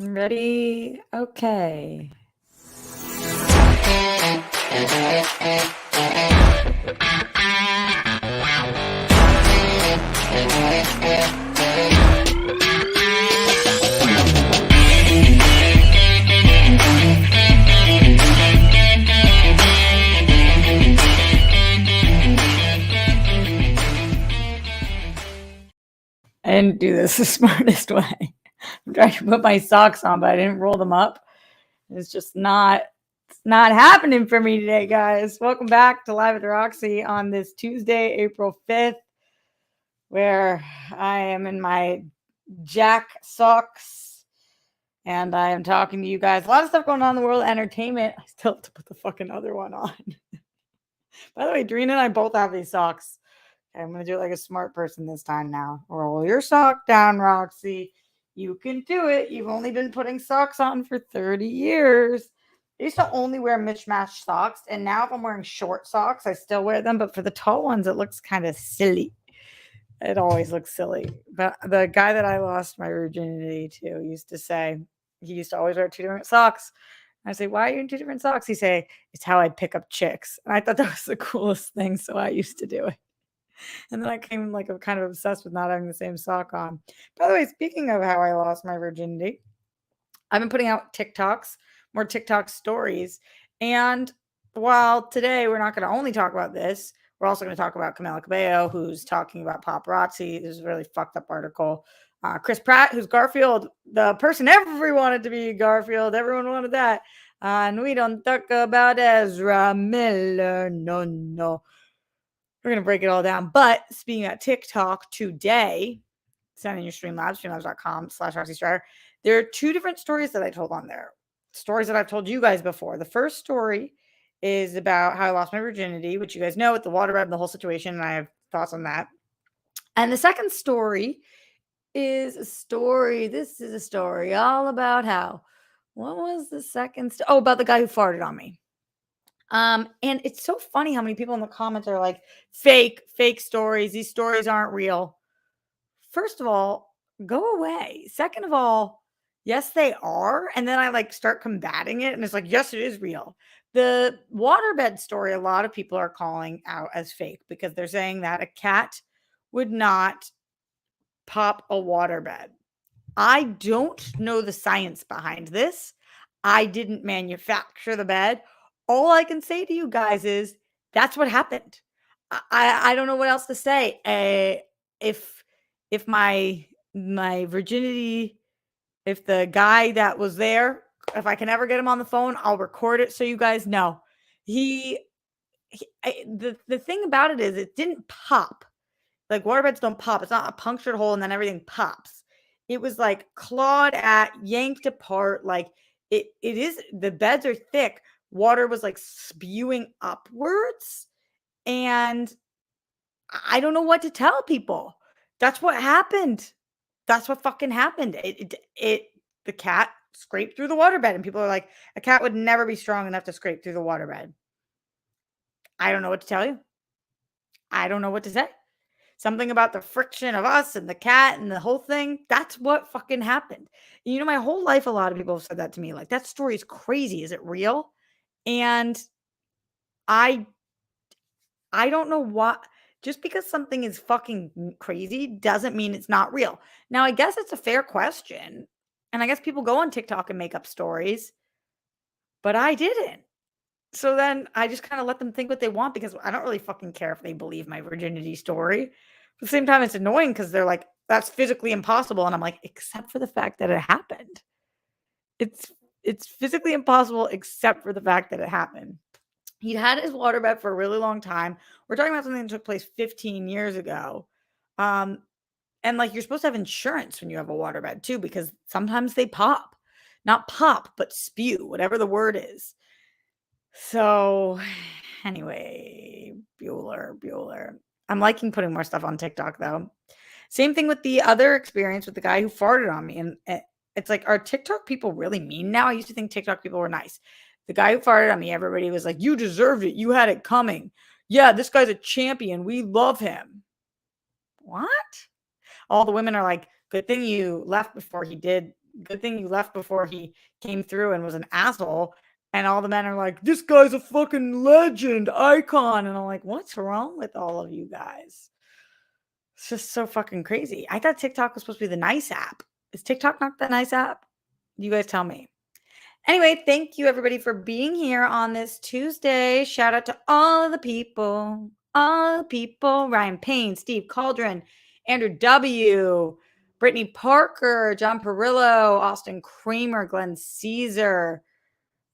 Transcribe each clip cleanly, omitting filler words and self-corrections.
Ready? Okay. I didn't do this the smartest way. I'm trying to put my socks on, but I didn't roll them up. It's not happening for me today, guys. Welcome back to Live with Roxy on this Tuesday, April 5th, where I am in my Jack socks and I am talking to you guys. A lot of stuff going on in the world of entertainment. I still have to put the fucking other one on. By the way, Drina and I both have these socks. Okay, I'm going to do it like a smart person this time now. Roll your sock down, Roxy. You can do it. You've only been putting socks on for 30 years. I used to only wear mismatched socks, and now if I'm wearing short socks, I still wear them, but for the tall ones, it looks kind of silly. It always looks silly. But the guy that I lost my virginity to used to say, he used to always wear two different socks. I say, why are you in two different socks? He say, it's how I pick up chicks. And I thought that was the coolest thing, so I used to do it. And then I came like I'm kind of obsessed with not having the same sock on. By the way, speaking of how I lost my virginity, I've been putting out TikToks, more TikTok stories. And while today we're not going to only talk about this, we're also going to talk about Camila Cabello, who's talking about paparazzi. This is a really fucked up article. Chris Pratt, who's Garfield, the person everyone wanted to be Garfield. Everyone wanted that. And we don't talk about Ezra Miller. No. We're going to break it all down. But speaking of TikTok today, send in your Streamlabs, streamlabs.com/RoxyStrider. There are two different stories that I told on there. Stories that I've told you guys before. The first story is about how I lost my virginity, which you guys know with the waterbed and the whole situation, and I have thoughts on that. And the second story is a story. This is a story all about how. What was the second? About the guy who farted on me. And it's so funny how many people in the comments are like, fake stories. These stories aren't real. First of all, go away. Second of all, yes, they are. And then I like start combating it. And it's like, yes, it is real. The waterbed story, a lot of people are calling out as fake because they're saying that a cat would not pop a waterbed. I don't know the science behind this. I didn't manufacture the bed. All I can say to you guys is that's what happened. I don't know what else to say. If my virginity, if the guy that was there, if I can ever get him on the phone, I'll record it so you guys know. The thing about it is it didn't pop. Like waterbeds don't pop. It's not a punctured hole and then everything pops. It was like clawed at, yanked apart. Like it is, the beds are thick. Water was like spewing upwards. And I don't know what to tell people. That's what happened. That's what fucking happened. The cat scraped through the waterbed, and people are like, a cat would never be strong enough to scrape through the waterbed. I don't know what to tell you. I don't know what to say. Something about the friction of us and the cat and the whole thing. That's what fucking happened. You know, my whole life, a lot of people have said that to me. Like, that story is crazy. Is it real? And I don't know what. Just because something is fucking crazy doesn't mean it's not real. Now, I guess it's a fair question. And I guess people go on TikTok and make up stories, but I didn't. So then I just kind of let them think what they want because I don't really fucking care if they believe my virginity story. At the same time, it's annoying because they're like, that's physically impossible. And I'm like, except for the fact that it happened. It's physically impossible except for the fact that it happened. He'd had his waterbed for a really long time. We're talking about something that took place 15 years ago. And like you're supposed to have insurance when you have a waterbed too, because sometimes they pop. Not pop, but spew, whatever the word is. So anyway, Bueller. I'm liking putting more stuff on TikTok though. Same thing with the other experience with the guy who farted on me. And it's like, are TikTok people really mean now? I used to think TikTok people were nice. The guy who farted on me, everybody was like, you deserved it. You had it coming. Yeah, this guy's a champion. We love him. What? All the women are like, good thing you left before he did good thing you left before he came through and was an asshole. And all the men are like, this guy's a fucking legend, icon. And I'm like, what's wrong with all of you guys? It's just so fucking crazy. I thought TikTok was supposed to be the nice app. Is TikTok not the nice app? You guys tell me. Anyway, thank you everybody for being here on this Tuesday. Shout out to all the people. Ryan Payne, Steve Cauldron, Andrew W., Brittany Parker, John Perillo, Austin Kramer, Glenn Caesar,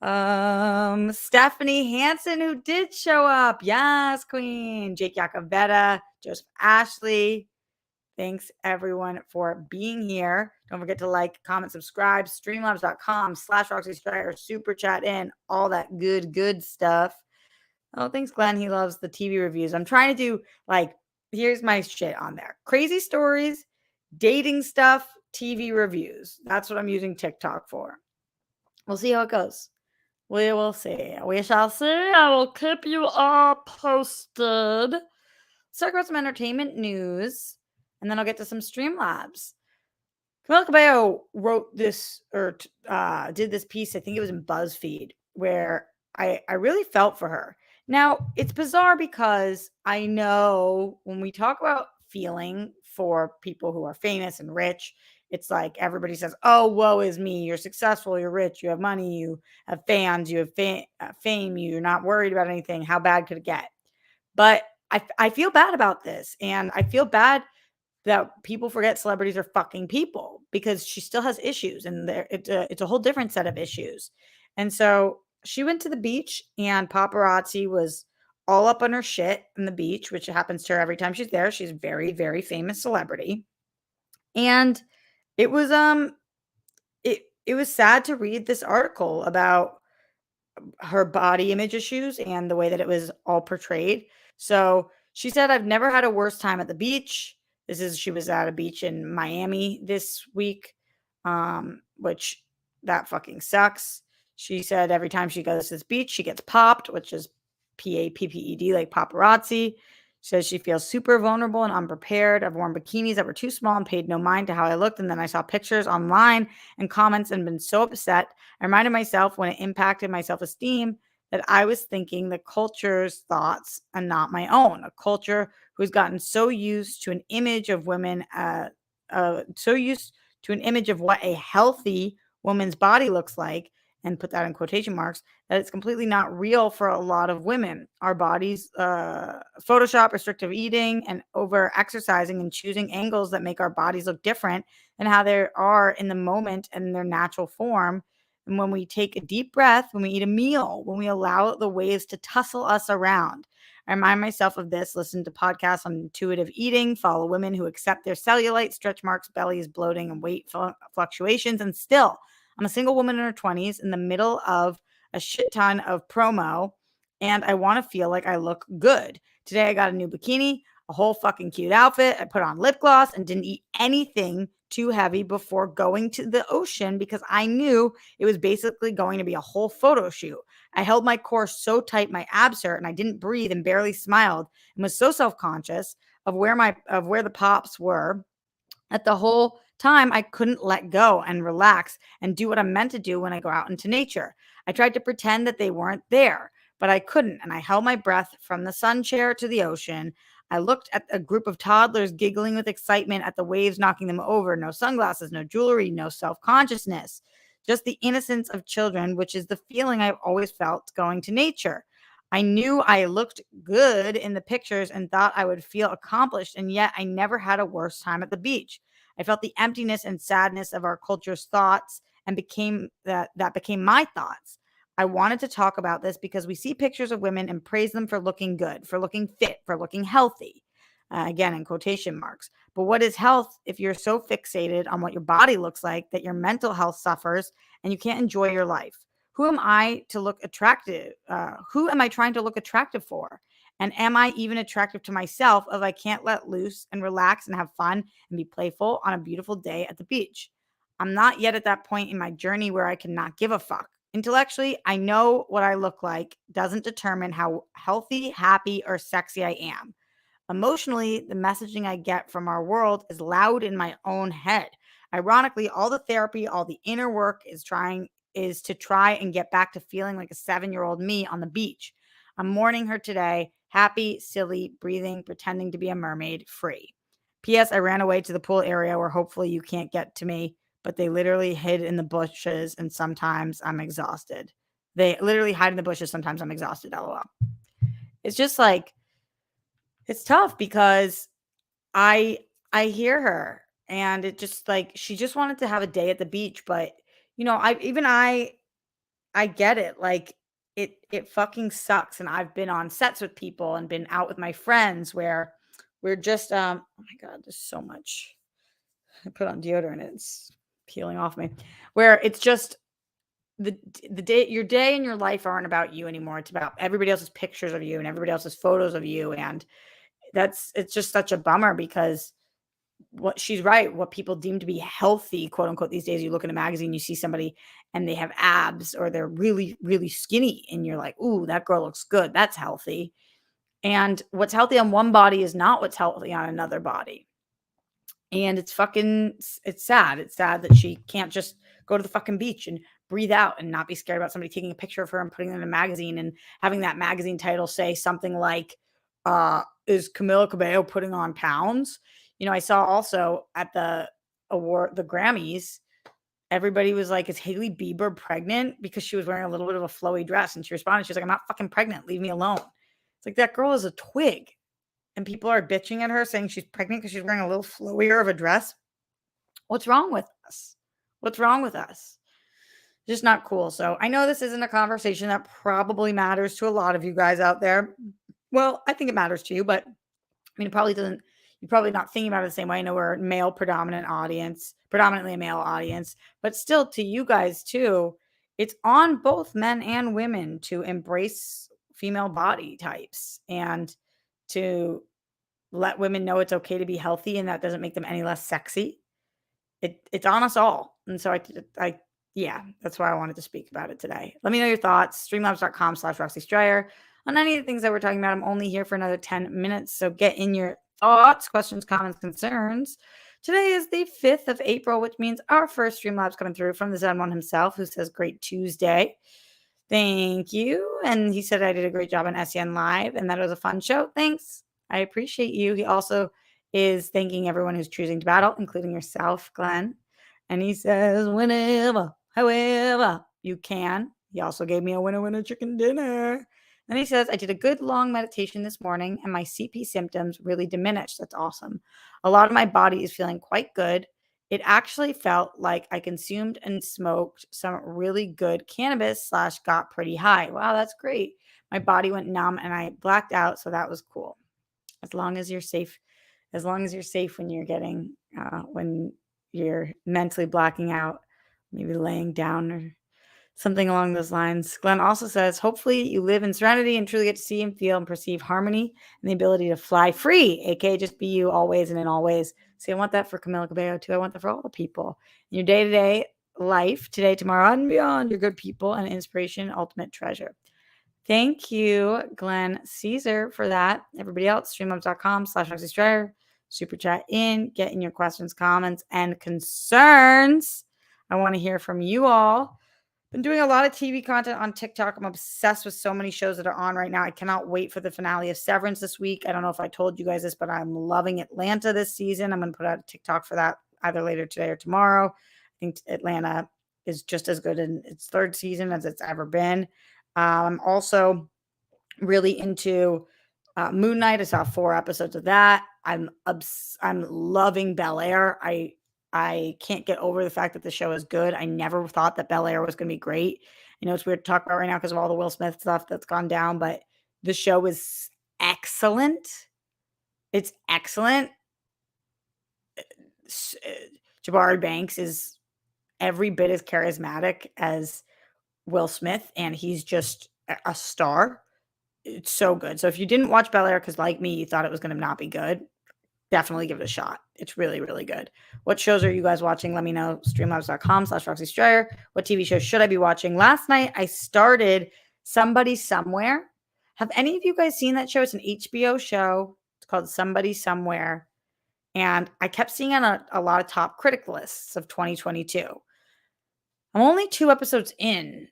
Stephanie Hansen, who did show up. Yes, Queen. Jake Yacovetta, Joseph Ashley. Thanks everyone for being here. Don't forget to like, comment, subscribe, streamlabs.com/RoxyStryer, super chat in, all that good stuff. Oh, thanks, Glenn. He loves the TV reviews. I'm trying to do here's my shit on there. Crazy stories, dating stuff, TV reviews. That's what I'm using TikTok for. We'll see how it goes. We will see. We shall see. I will keep you all posted. Let's talk about some entertainment news, and then I'll get to some Streamlabs. Camila Cabello wrote this or did this piece, I think it was in BuzzFeed, where I really felt for her. Now, it's bizarre because I know when we talk about feeling for people who are famous and rich, it's like everybody says, oh, woe is me. You're successful. You're rich. You have money. You have fans. You have fame. You're not worried about anything. How bad could it get? But I feel bad about this. And I feel bad that people forget celebrities are fucking people, because she still has issues, and it's a whole different set of issues. And so she went to the beach, and paparazzi was all up on her shit on the beach, which happens to her every time she's there. She's a very, very famous celebrity. And it was it was sad to read this article about her body image issues and the way that it was all portrayed. So she said, I've never had a worse time at the beach. She was at a beach in Miami this week, which that fucking sucks. She said every time she goes to this beach, she gets popped, which is PAPPED, like paparazzi. She says she feels super vulnerable and unprepared. I've worn bikinis that were too small and paid no mind to how I looked. And then I saw pictures online and comments and been so upset. I reminded myself when it impacted my self-esteem that I was thinking the culture's thoughts and not my own. A culture who's gotten so used to an image of women, so used to an image of what a healthy woman's body looks like, and put that in quotation marks, that it's completely not real for a lot of women. Our bodies Photoshop restrictive eating and over exercising and choosing angles that make our bodies look different than how they are in the moment and in their natural form. And when we take a deep breath, when we eat a meal, when we allow the waves to tussle us around. I remind myself of this, listen to podcasts on intuitive eating, follow women who accept their cellulite, stretch marks, bellies, bloating, and weight fluctuations. And still, I'm a single woman in her 20s in the middle of a shit ton of promo, and I want to feel like I look good. Today, I got a new bikini, a whole fucking cute outfit. I put on lip gloss and didn't eat anything too heavy before going to the ocean because I knew it was basically going to be a whole photo shoot. I held my core so tight, my abs hurt, and I didn't breathe and barely smiled and was so self-conscious of where the pops were at the whole time. I couldn't let go and relax and do what I'm meant to do when I go out into nature. I tried to pretend that they weren't there, but I couldn't. And I held my breath from the sun chair to the ocean. I looked at a group of toddlers giggling with excitement at the waves knocking them over. No sunglasses, no jewelry, no self-consciousness, just the innocence of children, which is the feeling I've always felt going to nature. I knew I looked good in the pictures and thought I would feel accomplished, and yet I never had a worse time at the beach. I felt the emptiness and sadness of our culture's thoughts and became my thoughts. I wanted to talk about this because we see pictures of women and praise them for looking good, for looking fit, for looking healthy. Again, in quotation marks. But what is health if you're so fixated on what your body looks like that your mental health suffers and you can't enjoy your life? Who am I to look attractive? Who am I trying to look attractive for? And am I even attractive to myself if I can't let loose and relax and have fun and be playful on a beautiful day at the beach? I'm not yet at that point in my journey where I cannot give a fuck. Intellectually, I know what I look like doesn't determine how healthy, happy, or sexy I am. Emotionally, the messaging I get from our world is loud in my own head. Ironically, all the therapy, all the inner work is to try and get back to feeling like a 7-year-old me on the beach. I'm mourning her today. Happy, silly, breathing, pretending to be a mermaid, free. P.S. I ran away to the pool area where hopefully you can't get to me, but they literally hid in the bushes and sometimes I'm exhausted. They literally hide in the bushes. Sometimes I'm exhausted. LOL. It's just like, it's tough because I I hear her and it just like she just wanted to have a day at the beach, but I get it. Like it fucking sucks. And I've been on sets with people and been out with my friends where we're just oh my god, there's so much. I put on deodorant, it's peeling off me. Where it's just the the day your day and your life aren't about you anymore. It's about everybody else's pictures of you and everybody else's photos of you. And it's just such a bummer because what she's right. What people deem to be healthy, quote unquote, these days, you look in a magazine, you see somebody and they have abs or they're really, really skinny, and you're like, "Ooh, that girl looks good. That's healthy." And what's healthy on one body is not what's healthy on another body. And it's sad. It's sad that she can't just go to the fucking beach and breathe out and not be scared about somebody taking a picture of her and putting it in a magazine and having that magazine title say something like, is Camila Cabello putting on pounds? I saw also at the Grammys, everybody was like, is Hailey Bieber pregnant? Because she was wearing a little bit of a flowy dress. And she responded, she's like, I'm not fucking pregnant. Leave me alone. It's like, that girl is a twig. And people are bitching at her saying she's pregnant because she's wearing a little flowier of a dress. What's wrong with us? What's wrong with us? Just not cool. So I know this isn't a conversation that probably matters to a lot of you guys out there. Well, I think it matters to you, but I mean, it probably doesn't. You're probably not thinking about it the same way. I know we're a male predominant audience, predominantly a male audience, but still to you guys too, it's on both men and women to embrace female body types and to let women know it's okay to be healthy and that doesn't make them any less sexy. It's on us all. And so I yeah, that's why I wanted to speak about it today. Let me know your thoughts. Streamlabs.com/Roxy Stryer on any of the things that we're talking about. I'm only here for another 10 minutes. So get in your thoughts, questions, comments, concerns. Today is the 5th of April, which means our first Streamlabs coming through from the Zen One himself, who says, Great Tuesday. Thank you. And he said I did a great job on SEN Live and that it was a fun show. Thanks. I appreciate you. He also is thanking everyone who's choosing to battle, including yourself, Glenn. And he says, whenever, however you can. He also gave me a winner chicken dinner. Then he says, I did a good long meditation this morning and my CP symptoms really diminished. That's awesome. A lot of my body is feeling quite good. It actually felt like I consumed and smoked some really good cannabis / got pretty high. Wow, that's great. My body went numb and I blacked out. So that was cool. As long as you're safe when you're getting, when you're mentally blacking out, maybe laying down or something along those lines. Glenn also says, hopefully you live in serenity and truly get to see and feel and perceive harmony and the ability to fly free, aka just be you always and in all ways. See, I want that for Camila Cabello too. I want that for all the people in your day-to-day life, today, tomorrow, and beyond. You're good people and inspiration, ultimate treasure. Thank you, Glenn Caesar, for that. Everybody else, streamlabs.com/Roxy Stryer. Super chat in, get in your questions, comments, and concerns. I want to hear from you all. Been doing a lot of TV content on TikTok. I'm obsessed with so many shows that are on right now. I cannot wait for the finale of Severance this week. I don't know if I told you guys this, but I'm loving Atlanta this season. I'm going to put out a TikTok for that either later today or tomorrow. I think Atlanta is just as good in its third season as it's ever been. I'm also really into Moon Knight. I saw 4 episodes of that. I'm loving Bel-Air. I can't get over the fact that the show is good. I never thought that Bel-Air was going to be great. I know it's weird to talk about right now because of all the Will Smith stuff that's gone down, but the show is excellent. It's excellent. Jabari Banks is every bit as charismatic as Will Smith, and he's just a star. It's so good. So if you didn't watch Bel-Air because like me, you thought it was going to not be good, definitely give it a shot. It's really, really good. What shows are you guys watching? Let me know. Streamlabs.com/Roxy Stryer. What TV shows should I be watching? Last night, I started Somebody Somewhere. Have any of you guys seen that show? It's an HBO show. It's called Somebody Somewhere. And I kept seeing on a lot of top critic lists of 2022. I'm only 2 episodes in.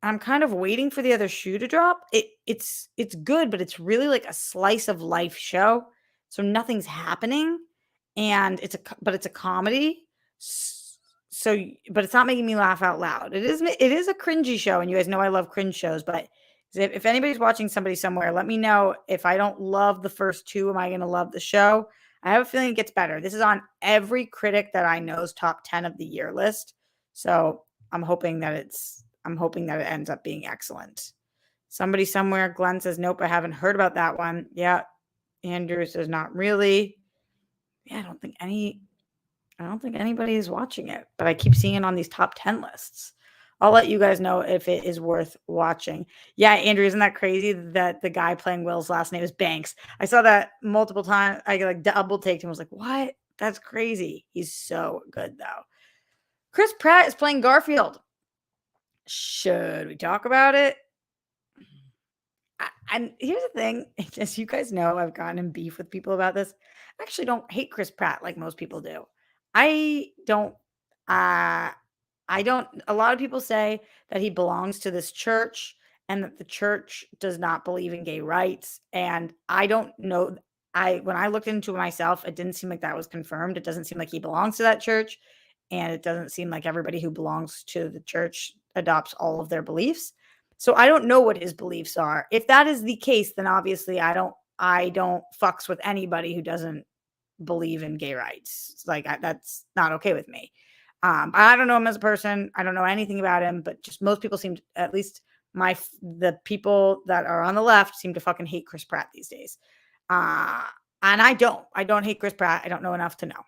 I'm kind of waiting for the other shoe to drop. It's good, but it's really like a slice of life show. So nothing's happening, and it's a comedy. But it's not making me laugh out loud. It is a cringy show, and you guys know I love cringe shows, but if anybody's watching somebody somewhere, let me know if I don't love the first 2, am I going to love the show? I have a feeling it gets better. This is on every critic that I know's top 10 of the year list. So I'm hoping that it ends up being excellent. Somebody somewhere, Glenn says, nope, I haven't heard about that one. Yeah. Andrew says, not really. Yeah, I don't think anybody is watching it, but I keep seeing it on these top 10 lists. I'll let you guys know if it is worth watching. Yeah, Andrew, isn't that crazy that the guy playing Will's last name is Banks? I saw that multiple times. I like double taked him. I was like, what? That's crazy. He's so good, though. Chris Pratt is playing Garfield. Should we talk about it? And here's the thing, as you guys know, I've gotten in beef with people about this. I actually don't hate Chris Pratt like most people do. I don't uh I don't a lot of people say that he belongs to this church and that the church does not believe in gay rights, and I don't know. When I looked into it myself, it didn't seem like that was confirmed. It doesn't seem like he belongs to that church, and it doesn't seem like everybody who belongs to the church adopts all of their beliefs. So I don't know what his beliefs are. If that is the case, then obviously I don't fucks with anybody who doesn't believe in gay rights. It's like that's not okay with me. I don't know him as a person. I don't know anything about him, but just most people seem to, at least the people that are on the left seem to fucking hate Chris Pratt these days. Uh, and I don't hate Chris Pratt. I don't know enough to know.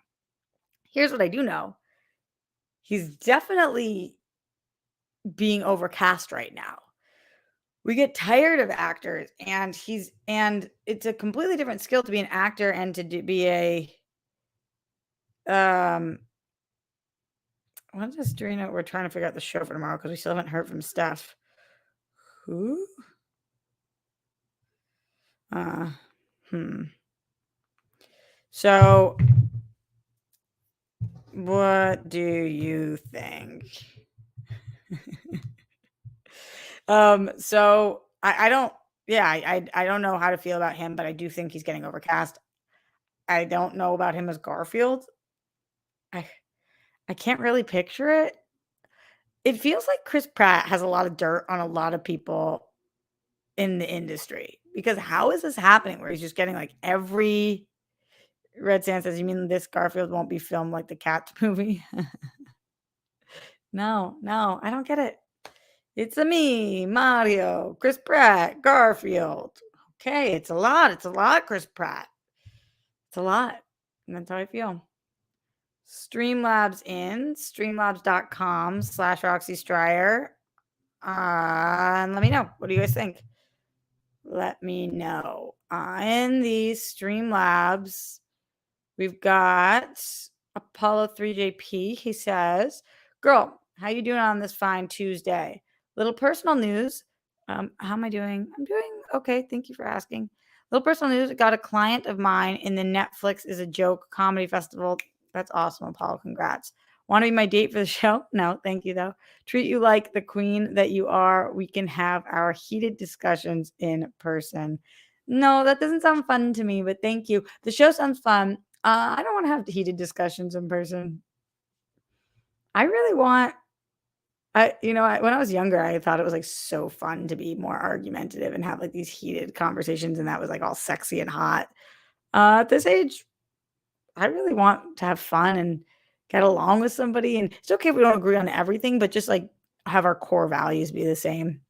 Here's what I do know. He's definitely being overcast right now. We get tired of actors, and it's a completely different skill to be an actor and to be a what is Dorina? We're trying to figure out the show for tomorrow because we still haven't heard from Steph. Who? Uh, So, what do you think? So I don't, yeah, I don't know how to feel about him, but I do think he's getting overcast. I don't know about him as Garfield. I can't really picture it. It feels like Chris Pratt has a lot of dirt on a lot of people in the industry, because how is this happening where he's just getting like every Red Sand says, you mean this Garfield won't be filmed like the Cats movie? No, I don't get it. It's a me, Mario, Chris Pratt, Garfield. Okay, it's a lot. It's a lot, Chris Pratt. It's a lot. And that's how I feel. Streamlabs in, streamlabs.com/Roxy Stryer. And let me know. What do you guys think? Let me know. In these Streamlabs, we've got Apollo 3JP. He says, girl, how you doing on this fine Tuesday? Little personal news. How am I doing? I'm doing okay. Thank you for asking. Little personal news. Got a client of mine in the Netflix is a Joke comedy festival. That's awesome, Apollo. Congrats. Want to be my date for the show? No, thank you, though. Treat you like the queen that you are. We can have our heated discussions in person. No, that doesn't sound fun to me, but thank you. The show sounds fun. I don't want to have heated discussions in person. I really want, when I was younger, I thought it was like so fun to be more argumentative and have like these heated conversations, and that was like all sexy and hot. At this age, I really want to have fun and get along with somebody. And it's okay if we don't agree on everything, but just like have our core values be the same.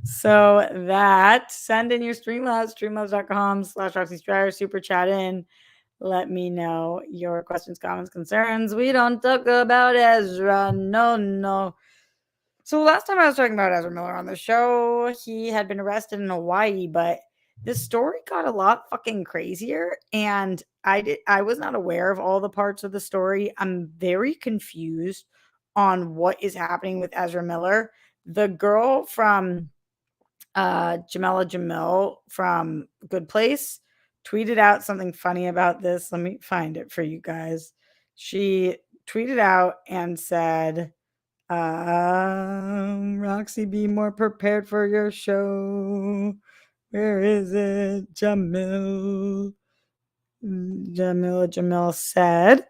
So that send in your Streamlabs, streamlabs.com/Roxy Stryer, super chat in. Let me know your questions, comments, concerns. We don't talk about Ezra. No. So last time I was talking about Ezra Miller on the show, he had been arrested in Hawaii, but this story got a lot fucking crazier, and I was not aware of all the parts of the story. I'm very confused on what is happening with Ezra Miller. The girl from Jamila Jamil from Good Place tweeted out something funny about this. Let me find it for you guys. She tweeted out and said, Roxy, be more prepared for your show. Where is it? Jamil said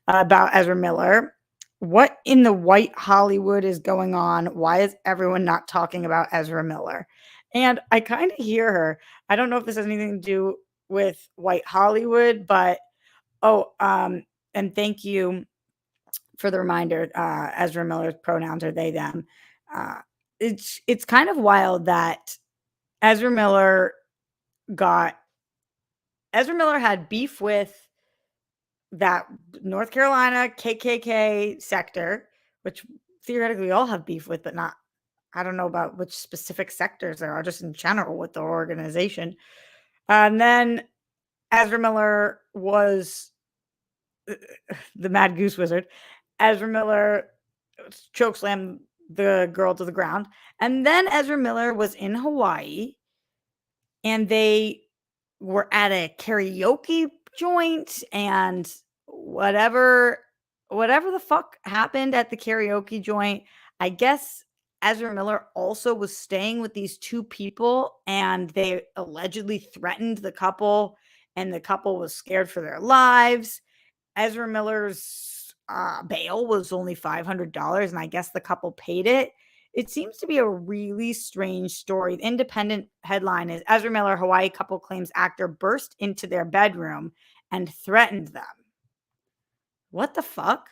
about Ezra Miller. What in the white Hollywood is going on? Why is everyone not talking about Ezra Miller? And I kind of hear her. I don't know if this has anything to do with white Hollywood, but and thank you for the reminder. Ezra Miller's pronouns are they, them. Uh, it's kind of wild that Ezra Miller had beef with that North Carolina KKK sector, which theoretically we all have beef with, but not, I don't know about which specific sectors there are, just in general with the organization. And then Ezra Miller was the Mad Goose Wizard. Ezra Miller chokeslammed the girl to the ground. And then Ezra Miller was in Hawaii and they were at a karaoke joint, and whatever the fuck happened at the karaoke joint, I guess Ezra Miller also was staying with these two people and they allegedly threatened the couple, and the couple was scared for their lives. Ezra Miller's bail was only $500, and I guess the couple paid it. It seems to be a really strange story. The Independent headline is Ezra Miller, Hawaii couple claims actor burst into their bedroom and threatened them. What the fuck?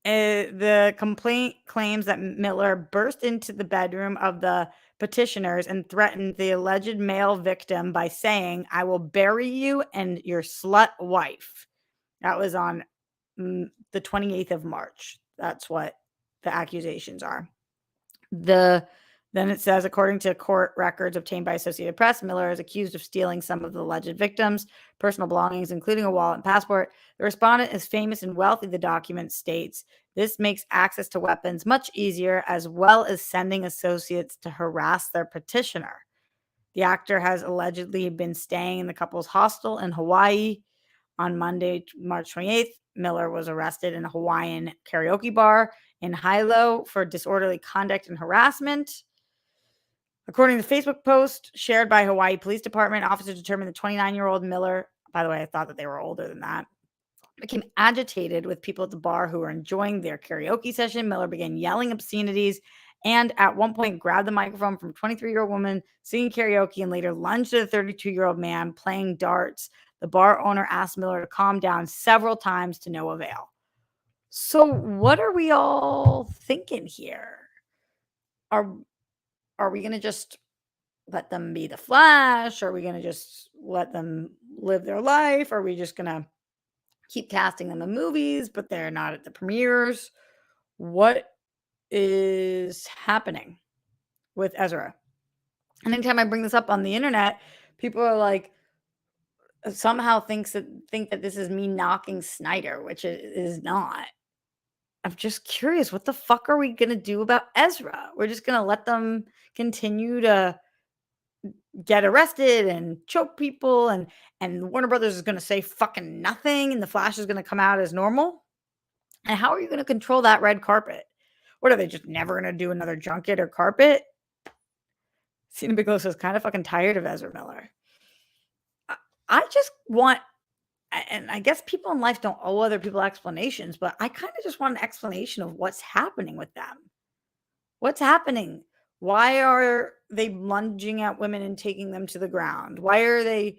The complaint claims that Miller burst into the bedroom of the petitioners and threatened the alleged male victim by saying, "I will bury you and your slut wife." That was on the 28th of March. That's what the accusations are. Then it says, according to court records obtained by Associated Press, Miller is accused of stealing some of the alleged victims' personal belongings, including a wallet and passport. The respondent is famous and wealthy, the document states. This makes access to weapons much easier, as well as sending associates to harass their petitioner. The actor has allegedly been staying in the couple's hostel in Hawaii. On Monday, March 28th, Miller was arrested in a Hawaiian karaoke bar in Hilo for disorderly conduct and harassment. According to the Facebook post shared by Hawaii Police Department, officers determined the 29-year-old Miller, by the way, I thought that they were older than that, became agitated with people at the bar who were enjoying their karaoke session. Miller began yelling obscenities and at one point grabbed the microphone from a 23-year-old woman singing karaoke and later lunged at a 32-year-old man playing darts. The bar owner asked Miller to calm down several times to no avail. So what are we all thinking here? Are we going to just let them be the Flash? Are we going to just let them live their life? Are we just going to keep casting them in movies, but they're not at the premieres? What is happening with Ezra? And anytime I bring this up on the internet, people are like, somehow think that this is me knocking Snyder, which it is not. I'm just curious, what the fuck are we going to do about Ezra? We're just going to let them continue to get arrested and choke people, and Warner Brothers is going to say fucking nothing, and the Flash is going to come out as normal? And how are you going to control that red carpet? What are they just never going to do another junket or carpet? Cena Bigelow says, kind of fucking tired of Ezra Miller. I just want, and I guess people in life don't owe other people explanations, but I kind of just want an explanation of what's happening with them. What's happening? Why are they lunging at women and taking them to the ground? Why are they,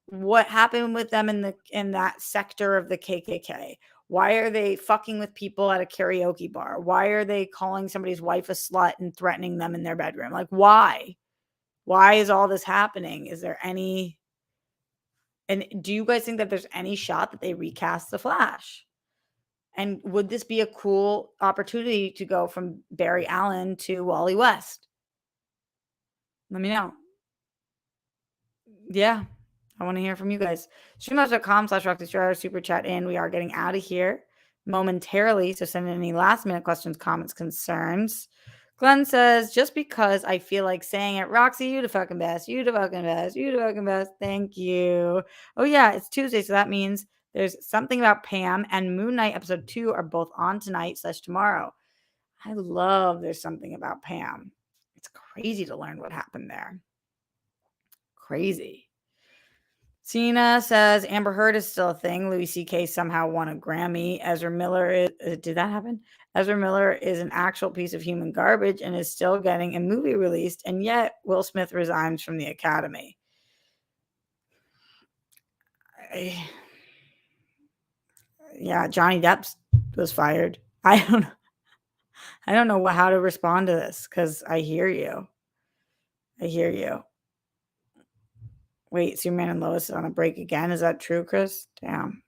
what happened with them in that sector of the KKK? Why are they fucking with people at a karaoke bar? Why are they calling somebody's wife a slut and threatening them in their bedroom? Like, why? Why is all this happening? Is there any, and do you guys think that there's any shot that they recast the Flash? And would this be a cool opportunity to go from Barry Allen to Wally West? Let me know. Yeah, I want to hear from you guys. Streamlabs.com/RoxyStar, super chat in. We are getting out of here momentarily. So send in any last minute questions, comments, concerns. Glenn says, just because I feel like saying it, Roxy, you the fucking best, you the fucking best, you the fucking best. Thank you. Oh, yeah, it's Tuesday, so that means there's something about Pam and Moon Knight episode 2 are both on tonight/tomorrow. I love there's something about Pam. It's crazy to learn what happened there. Crazy. Cena says Amber Heard is still a thing. Louis C.K. somehow won a Grammy. Ezra Miller is, did that happen? Ezra Miller is an actual piece of human garbage and is still getting a movie released, and yet Will Smith resigns from the Academy. Yeah, Johnny Depp was fired. I don't know how to respond to this because I hear you. I hear you. Wait, Superman and Lois on a break again? Is that true, Chris? Damn.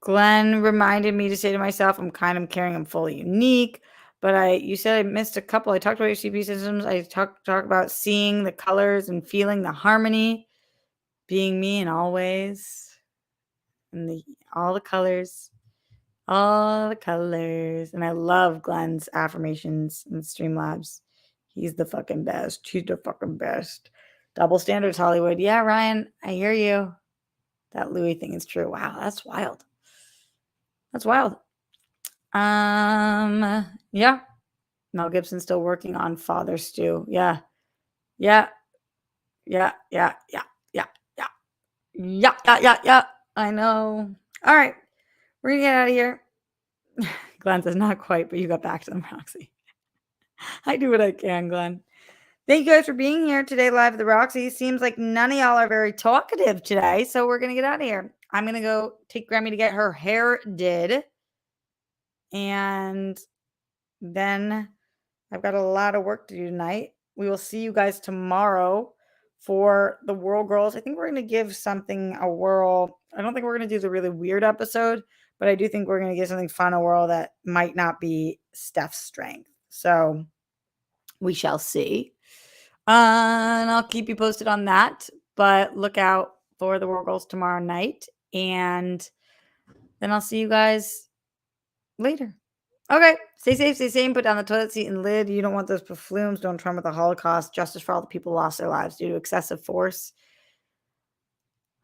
Glenn reminded me to say to myself, I'm kind of caring, I'm fully unique. But you said I missed a couple. I talked about your CP systems. I talked about seeing the colors and feeling the harmony, being me in all ways, and all the colors. And I love Glenn's affirmations and Streamlabs. He's the fucking best. He's the fucking best. Double standards, Hollywood. Yeah, Ryan, I hear you. That Louis thing is true. Wow, that's wild. That's wild. Yeah. Mel Gibson's still working on Father Stew. Yeah. Yeah. Yeah. Yeah. Yeah. Yeah. Yeah. Yeah. Yeah. Yeah. Yeah. I know. All right. We're gonna get out of here. Glenn says not quite, but you got back to them, Roxy. I do what I can, Glenn. Thank you guys for being here today live at the Roxy. Seems like none of y'all are very talkative today, so we're gonna get out of here. I'm gonna go take Grammy to get her hair did. And then I've got a lot of work to do tonight. We will see you guys tomorrow for the Whirl Girls. I think we're going to give something a whirl. I don't think we're going to do the really weird episode, but I do think we're going to give something fun a whirl that might not be Steph's strength. So we shall see. And I'll keep you posted on that. But look out for the Whirl Girls tomorrow night. And then I'll see you guys later. Okay. Stay safe, stay sane. Put down the toilet seat and lid. You don't want those plumes. Don't trauma the Holocaust. Justice for all the people who lost their lives due to excessive force.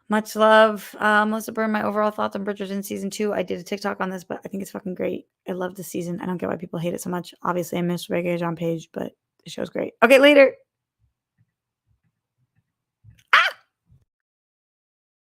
Much love. Melissa Byrne, my overall thoughts on Bridgerton season 2. I did a TikTok on this, but I think it's fucking great. I love the season. I don't get why people hate it so much. Obviously, I miss Reggae John Page, but the show's great. Okay, later.